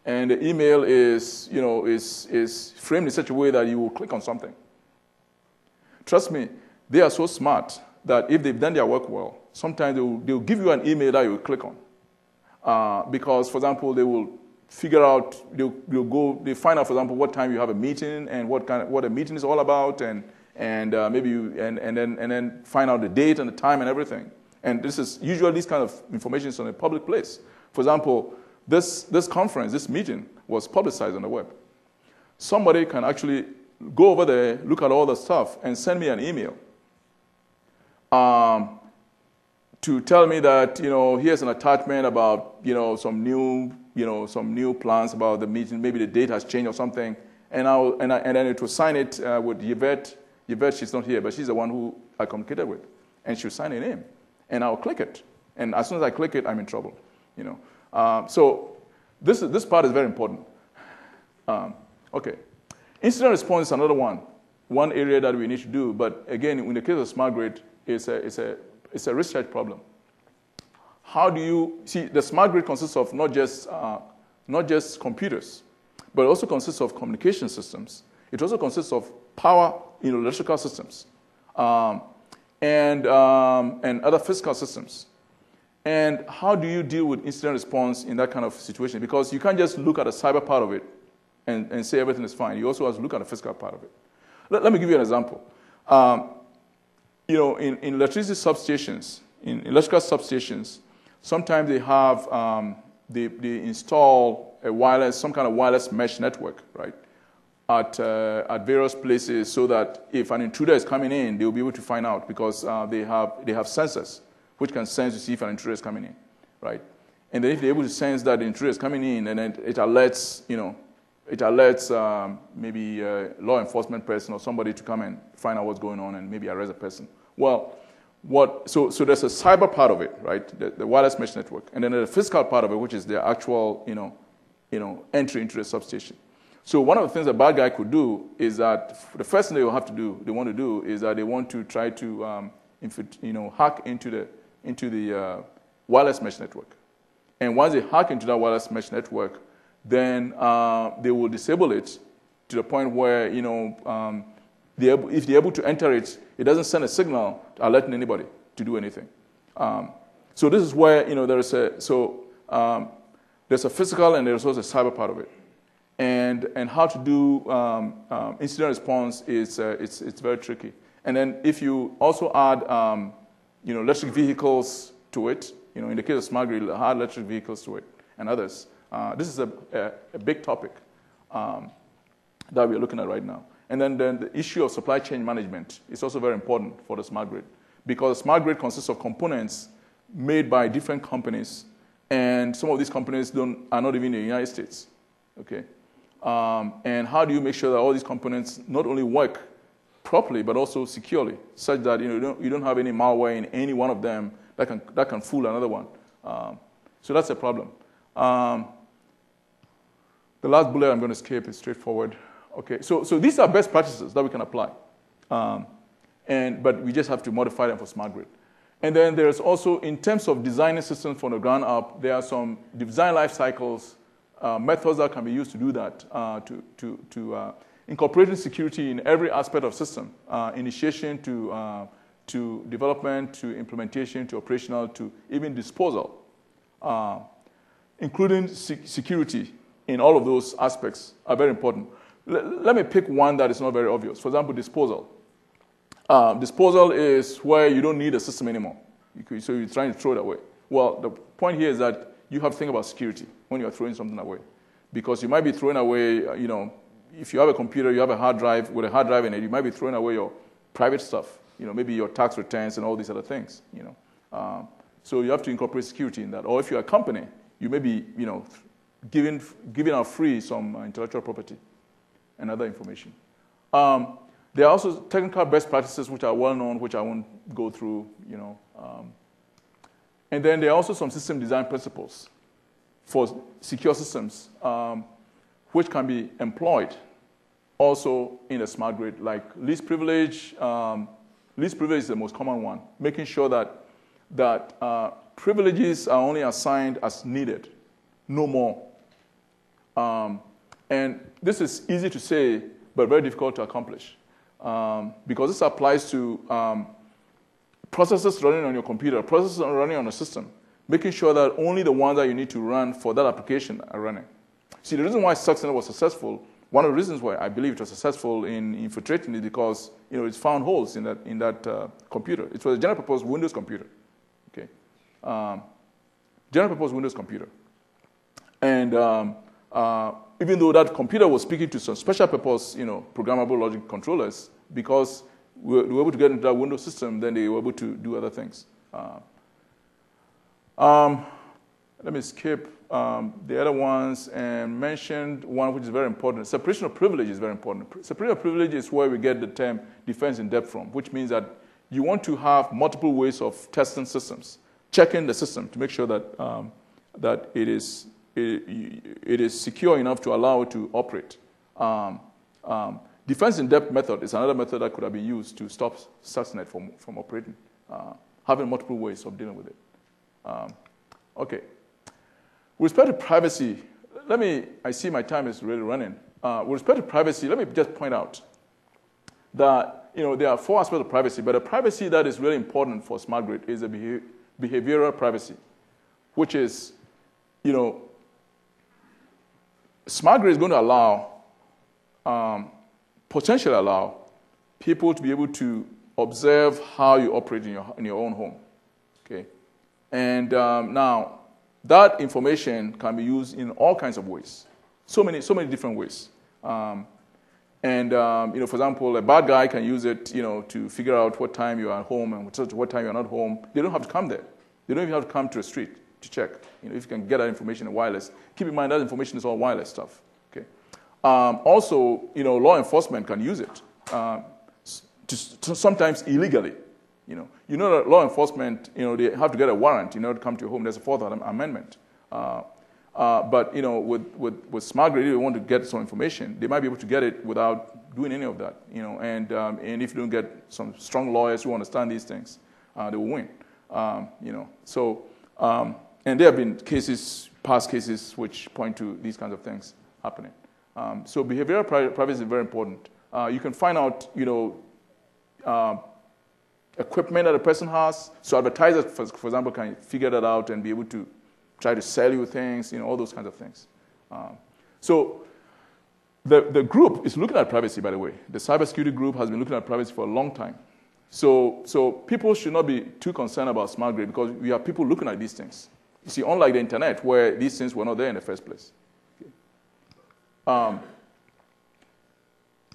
And the email is framed in such a way that you will click on something. Trust me, they are so smart that if they've done their work well, sometimes they'll give you an email that you will click on. Because, for example, they will figure out, they find out, for example, what time you have a meeting and what a meeting is all about, and then find out the date and the time and everything. And this is usually this kind of information is on a public place. For example, this conference, this meeting was publicized on the web. Somebody can actually go over there, look at all the stuff, and send me an email to tell me that here's an attachment about some new plans about the meeting. Maybe the date has changed or something, and then it will sign it with Yvette. Yvette, she's not here, but she's the one who I communicated with, and she'll sign a name, and I'll click it. And as soon as I click it, I'm in trouble. So this part is very important. Okay, incident response is another one area that we need to do. But again, in the case of smart grid, it's a research problem. How do you see the smart grid consists of not just computers, but it also consists of communication systems. It also consists of power, electrical systems, and other physical systems. And how do you deal with incident response in that kind of situation? Because you can't just look at the cyber part of it and say everything is fine. You also have to look at the physical part of it. Let me give you an example. In electricity substations, in electrical substations, sometimes they have they install some kind of wireless mesh network, right, at various places, so that if an intruder is coming in, they will be able to find out because they have sensors which can sense to see if an intruder is coming in, right? And then if they're able to sense that the intruder is coming in, and then it alerts, maybe a law enforcement person or somebody to come and find out what's going on and maybe arrest a person. Well, so there's a cyber part of it, right? The wireless mesh network, and then there's the physical part of it, which is the actual, entry into the substation. So one of the things a bad guy could do is that the first thing they want to do is that they want to try to, hack into the wireless mesh network. And once they hack into that wireless mesh network, then they will disable it to the point where, if they're able to enter it, it doesn't send a signal alerting anybody to do anything. So this is where, there's a physical and there's also a cyber part of it. And how to do incident response is it's very tricky. And then if you also add electric vehicles to it, in the case of smart grid, add electric vehicles to it and others. This is a big topic that we're looking at right now. And then the issue of supply chain management is also very important for the smart grid, because the smart grid consists of components made by different companies, and some of these companies are not even in the United States. Okay, and how do you make sure that all these components not only work properly but also securely, such that you don't have any malware in any one of them that can fool another one? So that's a problem. The last bullet I'm going to skip is straightforward. Okay, so these are best practices that we can apply, but we just have to modify them for smart grid. And then there's also, in terms of designing systems from the ground up, there are some design life cycles, methods that can be used to do that, to incorporating security in every aspect of system, initiation to development, to implementation, to operational, to even disposal, including security in all of those aspects are very important. Let me pick one that is not very obvious. For example, disposal. Disposal is where you don't need a system anymore. So you're trying to throw it away. Well, the point here is that you have to think about security when you're throwing something away. Because you might be throwing away, if you have a computer, you have a hard drive with a hard drive in it, you might be throwing away your private stuff, maybe your tax returns and all these other things, So you have to incorporate security in that. Or if you're a company, you may be, giving out free some intellectual property and other information. There are also technical best practices which are well known, which I won't go through, And then there are also some system design principles for secure systems, which can be employed also in a smart grid, like least privilege. Least privilege is the most common one, making sure that privileges are only assigned as needed, no more. And this is easy to say, but very difficult to accomplish. Because this applies to processes running on your computer, processes running on a system, making sure that only the ones that you need to run for that application are running. See, the reason why Stuxnet was successful, one of the reasons why I believe it was successful in infiltrating it, because it's found holes in that computer. It was a general purpose Windows computer. Okay, general purpose Windows computer, and even though that computer was speaking to some special purpose, programmable logic controllers, because we were able to get into that Windows system, then they were able to do other things. Let me skip the other ones and mention one which is very important. Separation of privilege is very important. Separation of privilege is where we get the term defense in depth from, which means that you want to have multiple ways of testing systems, checking the system to make sure that that it is secure enough to allow it to operate. Defense in depth method is another method that could have been used to stop Stuxnet from operating, having multiple ways of dealing with it. Okay. With respect to privacy, I see my time is really running. With respect to privacy, let me just point out that there are 4 aspects of privacy, but the privacy that is really important for smart grid is the behavioral privacy, which is, smart grid is going to allow, potentially allow, people to be able to observe how you operate in your own home. Okay, and now that information can be used in all kinds of ways, so many different ways. For example, a bad guy can use it, to figure out what time you are at home and what time you're not home. They don't have to come there. They don't even have to come to the street to check. If you can get that information in wireless, keep in mind that information is all wireless stuff. Okay. Also, law enforcement can use it to sometimes illegally. That law enforcement, they have to get a warrant in order to come to your home. There's a 4th Amendment. But with smart grid, if you want to get some information, they might be able to get it without doing any of that. And if you don't get some strong lawyers who understand these things, they will win. And there have been past cases, which point to these kinds of things happening. So behavioral privacy is very important. You can find out, equipment that a person has. So advertisers, for example, can figure that out and be able to try to sell you things, all those kinds of things. So the group is looking at privacy, by the way. The cybersecurity group has been looking at privacy for a long time. So people should not be too concerned about smart grid because we have people looking at these things. You see, unlike the internet, where these things were not there in the first place.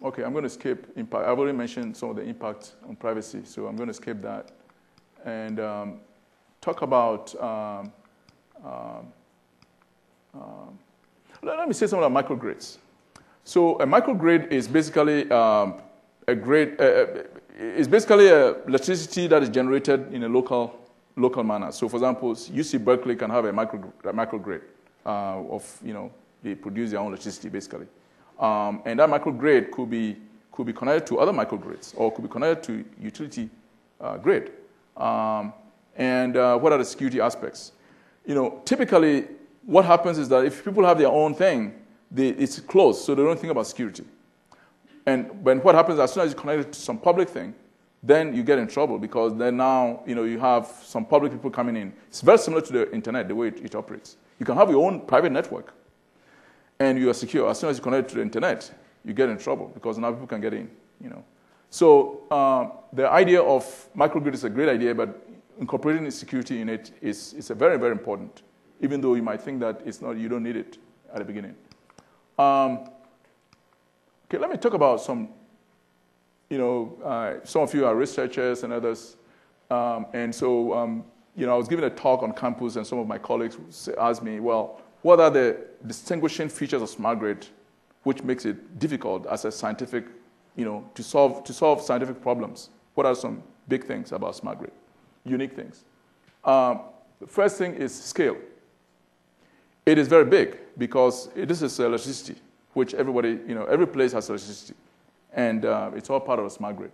Okay, I'm going to skip impact. I've already mentioned some of the impact on privacy, so I'm going to skip that and talk about. Let me say something about microgrids. So a microgrid is basically is basically electricity that is generated in a local manner. So, for example, UC Berkeley can have a microgrid of they produce their own electricity basically. And that microgrid could be connected to other microgrids or could be connected to utility grid. What are the security aspects? Typically what happens is that if people have their own thing, it's closed, so they don't think about security. And when what happens as soon as you connect it to some public thing, then you get in trouble because then now you have some public people coming in. It's very similar to the internet, the way it operates. You can have your own private network. And you are secure. As soon as you connect to the internet, you get in trouble because now people can get in. So the idea of microgrid is a great idea, but incorporating security in it is a very, very important, even though you might think that it's not, you don't need it at the beginning. Okay, let me talk about some, some of you are researchers and others. And so, I was giving a talk on campus, and some of my colleagues asked me, well, what are the distinguishing features of smart grid which makes it difficult as a scientific, to solve scientific problems? What are some big things about smart grid, unique things? The first thing is scale. It is very big because this is electricity, which everybody, every place has electricity, and it's all part of a smart grid.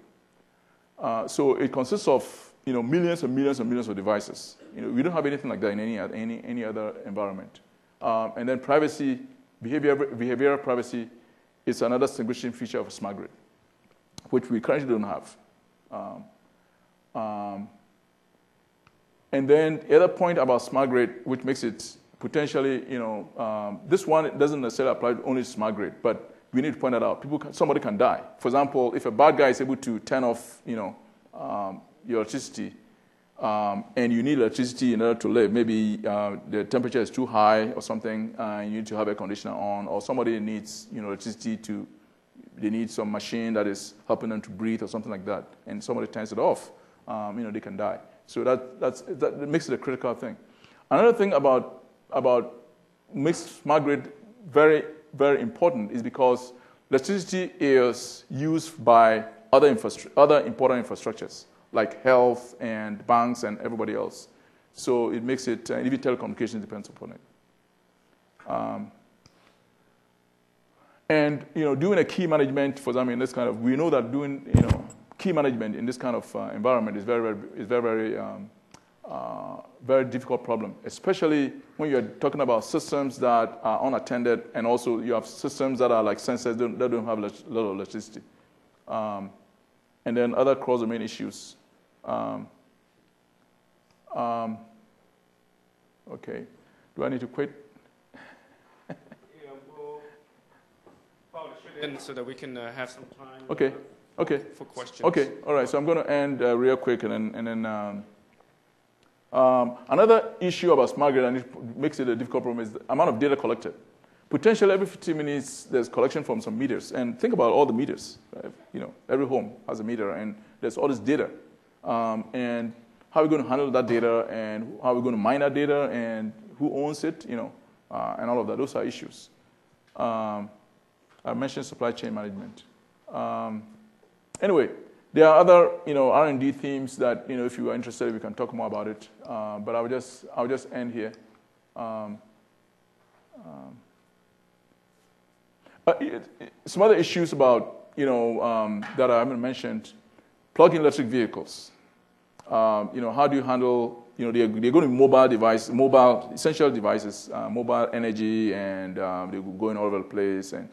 So it consists of millions and millions and millions of devices. We don't have anything like that in any other environment. And then privacy, behavioral privacy, is another distinguishing feature of a smart grid, which we currently don't have. And then the other point about smart grid, which makes it potentially, this one doesn't necessarily apply only to smart grid, but we need to point that out. Somebody can die. For example, if a bad guy is able to turn off, your electricity, and you need electricity in order to live. Maybe the temperature is too high or something, and you need to have a conditioner on, or somebody needs electricity they need some machine that is helping them to breathe or something like that, and somebody turns it off, they can die. So that makes it a critical thing. Another thing about makes smart grid very, very important is because electricity is used by other important infrastructures, like health and banks and everybody else. So it makes it, and even telecommunications depends upon it. And doing a key management, for example, in this kind of, we know that doing key management in this kind of environment is very difficult problem, especially when you're talking about systems that are unattended, and also you have systems that are like sensors that don't have a lot of electricity. And then other cross-domain issues. Okay, do I need to quit? We'll probably should end so that we can have some time. Okay. For questions. Okay, all right. So I'm going to end real quick, and then another issue about smart grid, and it makes it a difficult problem, is the amount of data collected. Potentially every 15 minutes, there's collection from some meters. And think about all the meters. Right? Every home has a meter, and there's all this data. And how are we going to handle that data, and how are we going to mine that data, and who owns it, and all of that. Those are issues. I mentioned supply chain management. Anyway, there are other, R&D themes that, if you are interested, we can talk more about it. But I'll just end here. Some other issues about, that I haven't mentioned, plug-in electric vehicles. How do you handle, they're going to be mobile, essential devices, mobile energy, and they're going all over the place, and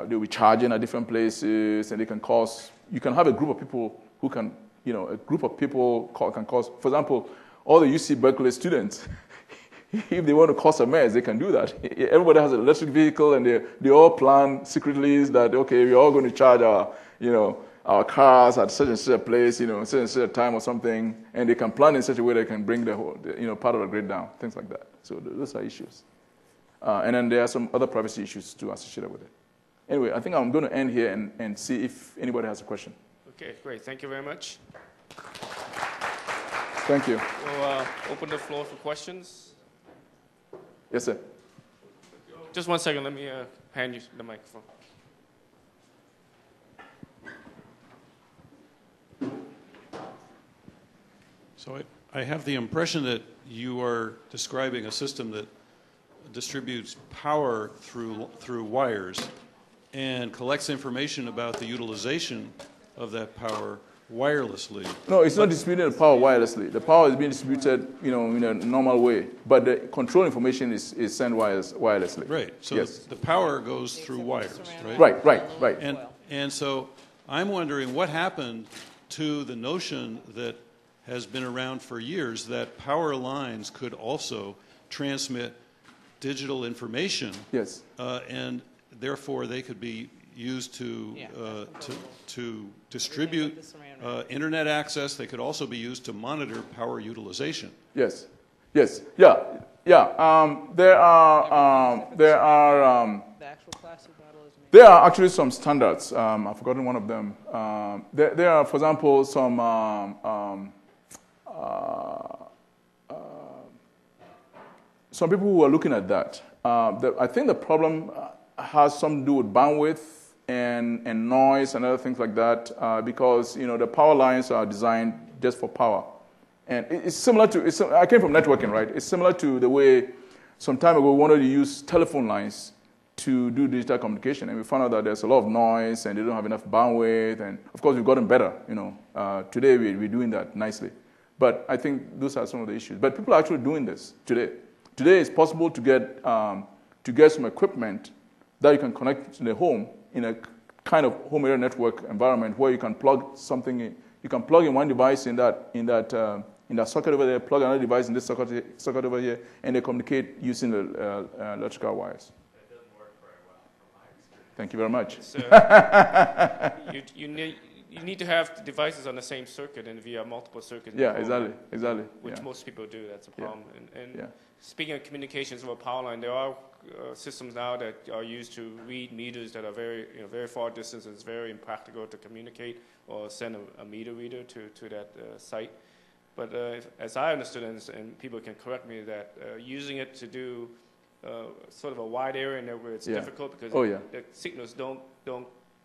they'll be charging at different places, and they can cause, you can have a group of people who can, can cause, for example, all the UC Berkeley students, if they want to cause a mess, they can do that. Everybody has an electric vehicle, and they all plan secretly that, okay, we're all going to charge our cars at such and such a place, such and such a time or something, and they can plan in such a way they can bring the whole, part of the grid down, things like that. So those are issues. And then there are some other privacy issues too associated with it. Anyway, I think I'm going to end here and see if anybody has a question. Okay, great. Thank you very much. Thank you. We'll open the floor for questions. Yes, sir. Just 1 second. Let me hand you the microphone. So I have the impression that you are describing a system that distributes power through wires and collects information about the utilization of that power wirelessly. No, it's not distributing the power wirelessly. The power is being distributed, in a normal way, but the control information is sent wirelessly. Right. So yes. the power goes through wires, right? Right. And so I'm wondering what happened to the notion that has been around for years that power lines could also transmit digital information. Yes. And therefore they could be used to distribute internet access. They could also be used to monitor power utilization. Yes. Yes. Yeah. Yeah. There are The actual classic model is there are actually some standards. I've forgotten one of them. There are, for example, some people who are looking at that. I think the problem has something to do with bandwidth and noise and other things like that, because the power lines are designed just for power. And it's similar to, I came from networking, right? It's similar to the way some time ago we wanted to use telephone lines to do digital communication, and we found out that there's a lot of noise and they don't have enough bandwidth, and of course we've gotten better. Today we're doing that nicely. But I think those are some of the issues. But people are actually doing this today. Today it's possible to get some equipment that you can connect to the home in a kind of home area network environment where you can plug something in. You can plug in one device in that socket over there, plug another device in this socket over here, and they communicate using the electrical wires. That doesn't work very well from my experience. Thank you very much. So you need to have the devices on the same circuit and via multiple circuits. Yeah, exactly. Which yeah. most people do. That's a problem. Yeah. And speaking of communications over power line, there are systems now that are used to read meters that are very far distance. It's very impractical to communicate or send a meter reader to that site. But as I understood it, and people can correct me, that using it to do sort of a wide area network, it's difficult because the signals don't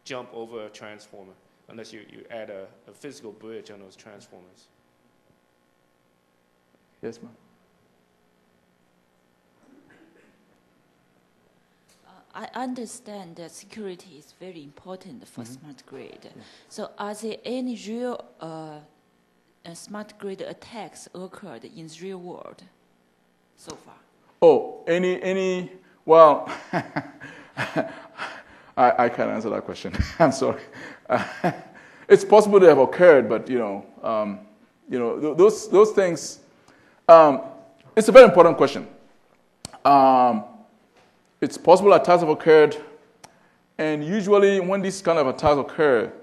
jump over a transformer unless you add a physical bridge on those transformers. Yes, ma'am. I understand that security is very important for smart grid. Yeah. So are there any real smart grid attacks occurred in the real world so far? Oh, well, I can't answer that question. I'm sorry. It's possible they have occurred, but those things. It's a very important question. It's possible attacks have occurred, and usually when these kind of attacks occur,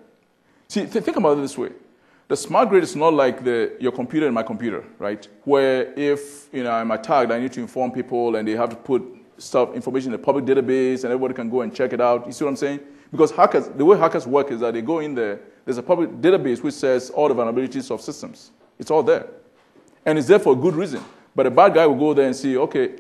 see, think about it this way. The smart grid is not like your computer and my computer, right? Where if I'm attacked, I need to inform people, and they have to put information in the public database, and everybody can go and check it out. You see what I'm saying? Because the way hackers work is that they go in there. There's a public database which says all the vulnerabilities of systems. It's all there, and it's there for a good reason. But a bad guy will go there and see, okay,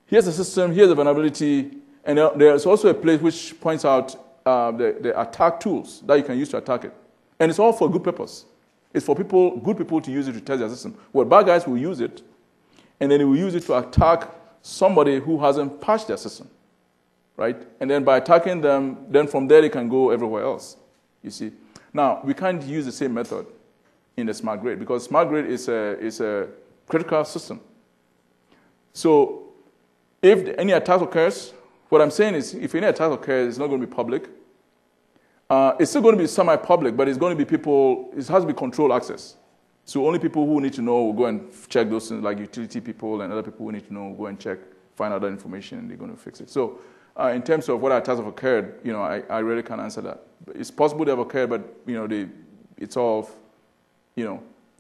here's the system, here's the vulnerability, and there's also a place which points out the attack tools that you can use to attack it. And it's all for a good purpose. It's for good people to use it to test their system. Well, bad guys will use it, and then they will use it to attack somebody who hasn't patched their system, right? And then by attacking them, then from there they can go everywhere else, you see. Now, we can't use the same method in the smart grid because smart grid is a critical system. So if any attack occurs, what I'm saying is if any attack occurs, it's not going to be public. It's still going to be semi-public, but it's going to be it has to be controlled access. So only people who need to know will go and check those things, like utility people and other people who need to know will go and check, find out that information, and they're going to fix it. So in terms of what attacks have occurred, I really can't answer that. It's possible they have occurred, but it's all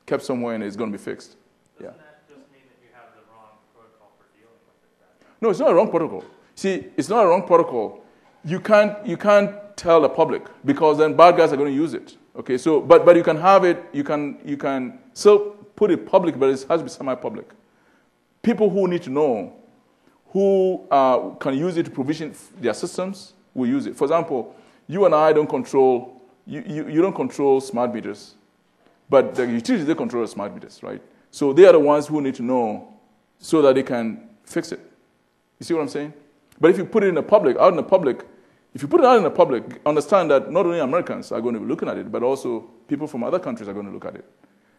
kept somewhere and it's going to be fixed. Doesn't that just mean that you have the wrong protocol for dealing with it? No, it's not a wrong protocol. See, it's not a wrong protocol. You can't tell the public because then bad guys are going to use it. Okay, so but you can have it. You can still put it public, but it has to be semi-public. People who need to know, who can use it to provision their systems, will use it. For example, you and I don't control. You don't control smart meters, but the utilities, they control the smart meters, right? So they are the ones who need to know so that they can fix it. You see what I'm saying? But if you put it in the public, out in the public, if you put it out in the public, understand that not only Americans are going to be looking at it, but also people from other countries are going to look at it.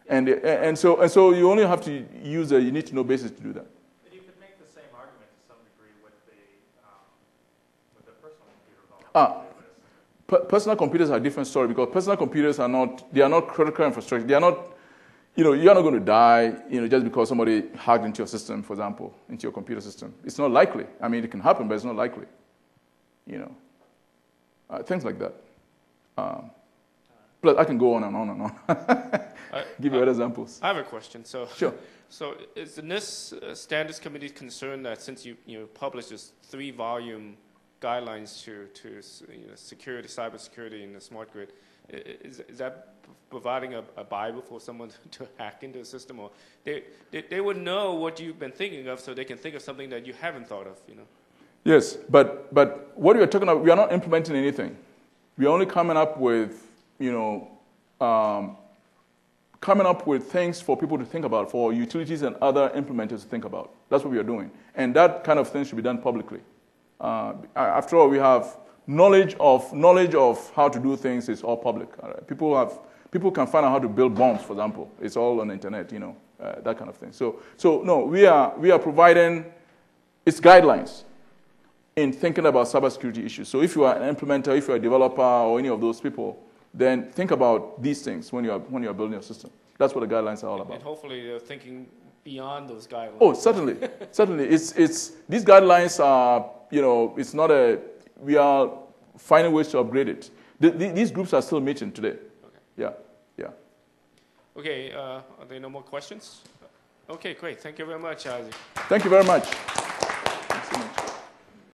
And so you only have to use a need-to-know basis to do that. But you could make the same argument to some degree with the personal computer. Personal computers are a different story because personal computers are not critical infrastructure. They are not, you're not going to die, just because somebody hacked into your system, for example, into your computer system. It's not likely. I mean, it can happen, but it's not likely, things like that. Plus, I can go on and on and on. Give you other examples. I have a question. So, sure. So, is the NIST Standards Committee concerned that since you published this 3-volume guidelines to security, cybersecurity in the smart grid, is that providing a Bible for someone to hack into the system, or they would know what you've been thinking of, so they can think of something that you haven't thought of, Yes, but what we are talking about, we are not implementing anything. We are only coming up with, things for people to think about, for utilities and other implementers to think about. That's what we are doing, and that kind of thing should be done publicly. After all, we have knowledge of how to do things is all public. All right? People can find out how to build bombs, for example. It's all on the internet, that kind of thing. So no, we are providing its guidelines in thinking about cybersecurity issues. So if you are an implementer, if you are a developer, or any of those people, then think about these things when you are building your system. That's what the guidelines are all about. And hopefully they're thinking beyond those guidelines. Oh, certainly, certainly. It's these guidelines are, it's not we are finding ways to upgrade it. These groups are still meeting today. Okay. Yeah. Okay, are there no more questions? Okay, great. Thank you very much, Isaac. Thank you very much.